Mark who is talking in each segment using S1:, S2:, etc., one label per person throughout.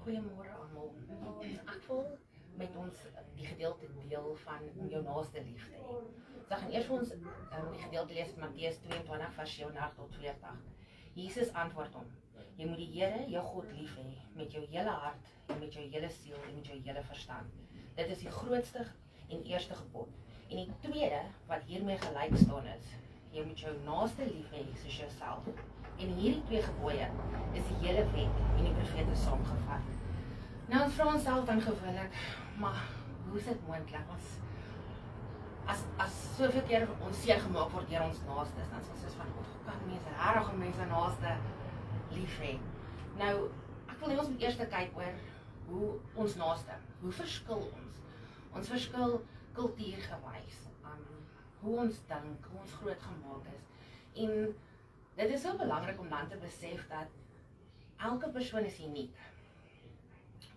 S1: Goeiemôre almal. Ek wil met ons die gedeelte deel van om jou naaste lief te hê. So ek gaan eers vir ons die gedeelte lees van Matteus 22 vers 37 tot 40. Jesus antwoord hom: Jy moet die Here, jou God lief hê met jou hele hart en met jou hele siel en met jou hele verstand. Dit is die grootste en eerste gebod. En die tweede wat hiermee gelyk staan is: jy moet jou naaste lief hê soos jouself. En hierdie twee gebooie is die hele wet en die profete saamgevat. Nou ons vra onsself dan gewoonlik, maar hoe is dit moontlik as soveel keer ons seer gemaak word deur ons naastes, dan is ons soos van, hoe kan mense naaste lief hê? Nou, ek wil net ons moet eers kyk oor hoe ons naaste, hoe verskil ons? Ons verskil kultuurgewys, hoe ons dink, hoe ons groot gemaak is. En dit is so belangrik om dan te besef dat elke persoon is uniek.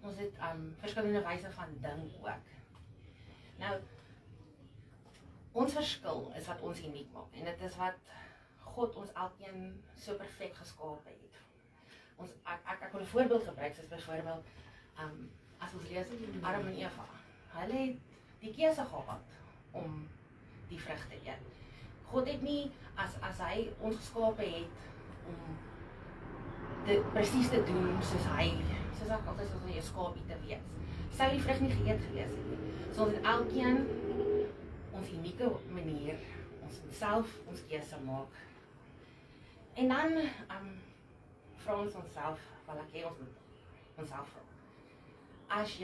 S1: Ons het verskillende wyse van dink ook. Nou, ons verskil is wat ons uniek maak. En dit is wat God ons elkeen so perfek geskaap het. Ek wil 'n voorbeeld gebruik, soos byvoorbeeld, as ons lees Adam en Eva. Hulle het die keuse gehad om die vrug te eet. God het nie, as hy ons geskape het, om dit presies te doen soos ek altyd soos 'n skaapie te wees. Sou die vrug nie geëet gewees het nie. So ons het elkeen ons unieke manier, ons moet self ons keuse maak. En dan vra ons onsself, wel ek ons moet onsself vra. As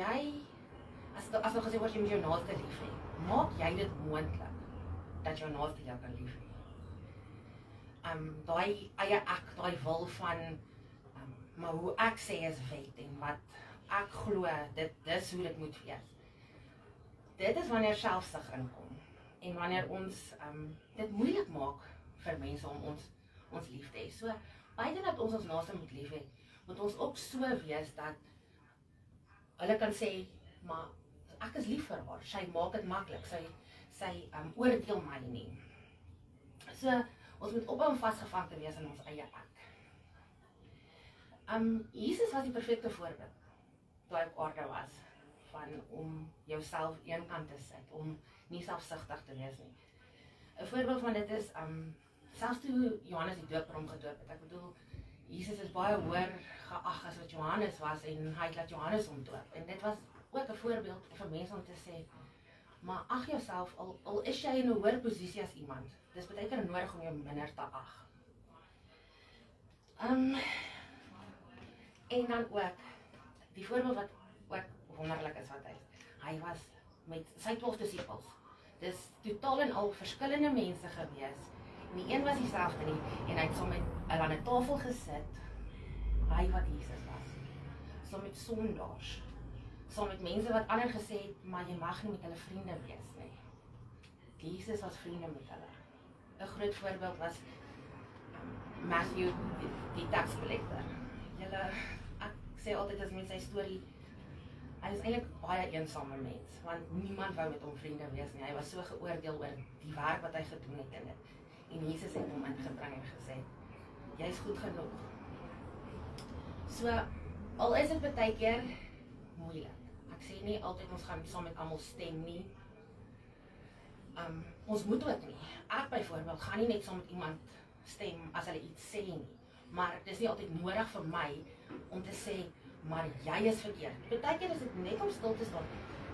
S1: nou gesê word jy moet jou naaste lief hê, maak jy dit moontlik dat jou naaste jou kan lief hê? Daai eie ek, daai wil van maar hoe ek sê is wet en wat ek glo, dis hoe dit moet wees. Dit is wanneer selfsug inkom en wanneer ons dit moeilik maak vir mense om ons lief te hê. So, buite dat ons naaste moet lief hê, moet ons ook so wees dat hulle kan sê, maar ek is lief vir haar, sy maak dit maklik, sy oordeel my nie. So, ons moet ophou om vasgevang te wees in ons eie ek. Jesus was die perfekte voorbeeld, toe hy op aarde was, van om jouself een kant te sit, om nie selfsugtig te wees nie. 'n voorbeeld van dit is, selfs toe Johannes die Doper hom gedoop het, ek bedoel, Jesus is baie hoër geag as wat Johannes was, en hy het laat Johannes hom doop, en dit was ook 'n voorbeeld vir mense om te sê, maar ag jouself, al is jy in 'n hoër posisie as iemand, dis baie keer nodig om jou minder te ag. En dan ook, die voorbeeld wat ook wonderlik is wat hy was met sy 12 disippels. Dis totaal en al verskillende mense gewees. En die een was dieselfde nie, en hy het saam met hulle aan 'n tafel gesit, hy wat Jesus was. Saam met sondaars, saam met mense wat ander gesê het, maar jy mag nie met hulle vriende wees nie. Jesus was vriende met hulle. 'n groot voorbeeld was Matthew, die tax collector. Ek sê altyd as met sy storie, hy is eintlik baie eensame mens, want niemand wou met hom vriende wees nie. Hy was so geoordeel oor die werk wat hy gedoen het in dit. En Jesus het hom ingebring en gesê, jy is goed genoeg. So, al is dit baie keer moeilik. Ek sê nie altyd ons gaan saam met almal stem nie. Ons moet ook nie. Ek byvoorbeeld gaan nie net saam met iemand stem as hulle iets sê nie. Maar dit is nie altyd nodig vir my om te sê, maar jy is verkeerd. Baie keer is dit net om stil te staan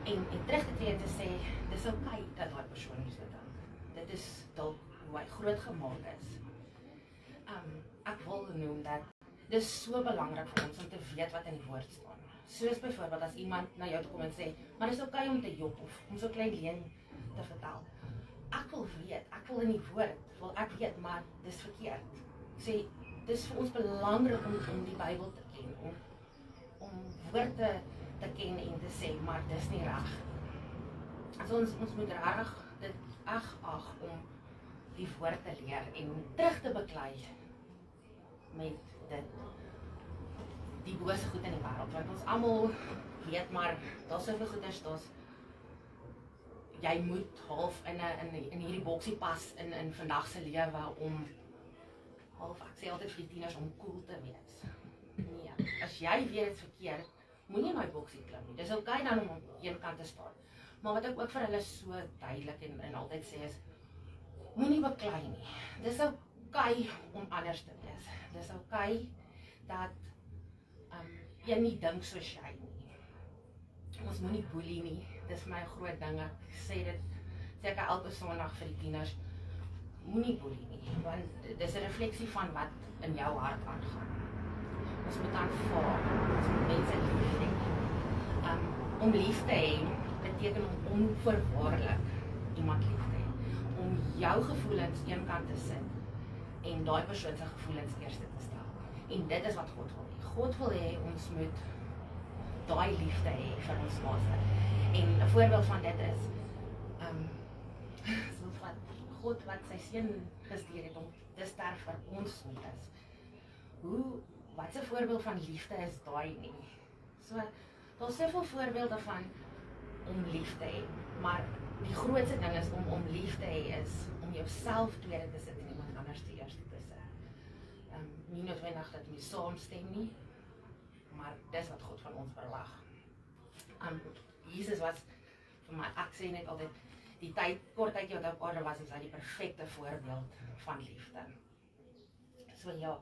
S1: en terug te tree en te sê, dis okay dat daai persoon so dink. Dit is dalk hoe hy groot gemaak is. Ek wil noem dat dit is so belangrik vir ons om te weet wat in die woord staan. Soos byvoorbeeld as iemand na jou toe kom en sê, maar dis okay om te jok of om so klein leen te vertel. Ek wil weet, ek wil in die woord, wil ek weet, maar dis verkeerd. Sê, dis vir ons belangrik om die Bybel te ken, om woorde te ken en te sê, maar dis nie reg. So ons moet reg dit ag om die woord te leer en terug te beklei met dit, die bose goed in die wêreld, want ons almal weet maar, daar's soveel goeders, jy moet half in hierdie boksie pas in vandag se lewe om half, ek sê altyd vir die tieners, om cool te wees. Nee, as jy weet dit is verkeerd, moenie in daai boksie klim nie. Dis okay dan om aan een kant te staan. Maar wat ek ook vir hulle so duidelik en altyd sê is, moenie beklei nie. Dis okay om anders te wees. Dis okay dat jy nie dink soos jy nie. Ons moenie boelie nie. Dis my groot ding. Ek sê ek elke Sondag vir die tieners, moenie boelie nie, want dis 'n refleksie van wat in jou hart aangaan. Ons moet aanvaar, ons moet mense lief hê. Om lief te hê beteken om onvoorwaardelik iemand lief te hê. Om jou gevoelens eenkant te sit en daai persoon se gevoelens eerste te stel. En dit is wat God wil hê. God wil hê ons moet daai liefde hê vir ons naaste. En 'n voorbeeld van dit is soos wat God wat sy seun gestuur het om te sterf vir ons sondes. Wat 'n voorbeeld van liefde is daai nie. So daar's soveel voorbeelde van om lief te hê, maar die grootste ding is om lief te hê is om jouself tweede te sit en iemand anders te eerste te sit. Nie noodwendig dat jy saamstem nie, maar dis wat God van ons verwag. Jesus was vir my, ek sê net altyd, die kort tydjie wat op aarde was hy die perfekte voorbeeld van liefde. So ja,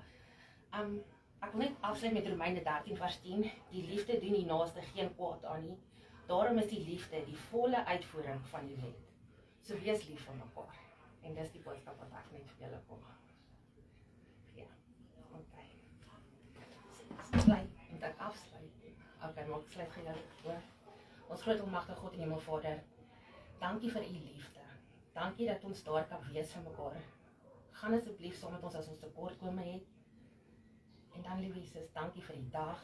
S1: ek wil net afsluit met Romeine 13 vers 10, die liefde doen die naaste geen kwaad aan nie, daarom is die liefde die volle uitvoering van die wet. So wees lief vir mekaar. En dis die boodskap wat ek net vir julle kom. Ja, oké. Sluit, moet ek afsluit? Oké, maar ek sluit vir julle voor. Ons groot almagtige God en Hemelvader, dankie vir u liefde. Dankie dat ons daar kan wees vir mekaar. Gaan asseblief saam met ons as ons tekortkome het. En dan, liewe Jesus, dankie vir die dag.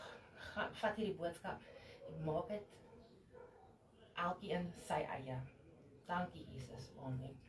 S1: Vat hierdie boodskap en maak dit elkeen sy eie. Dankie Jesus. Amen.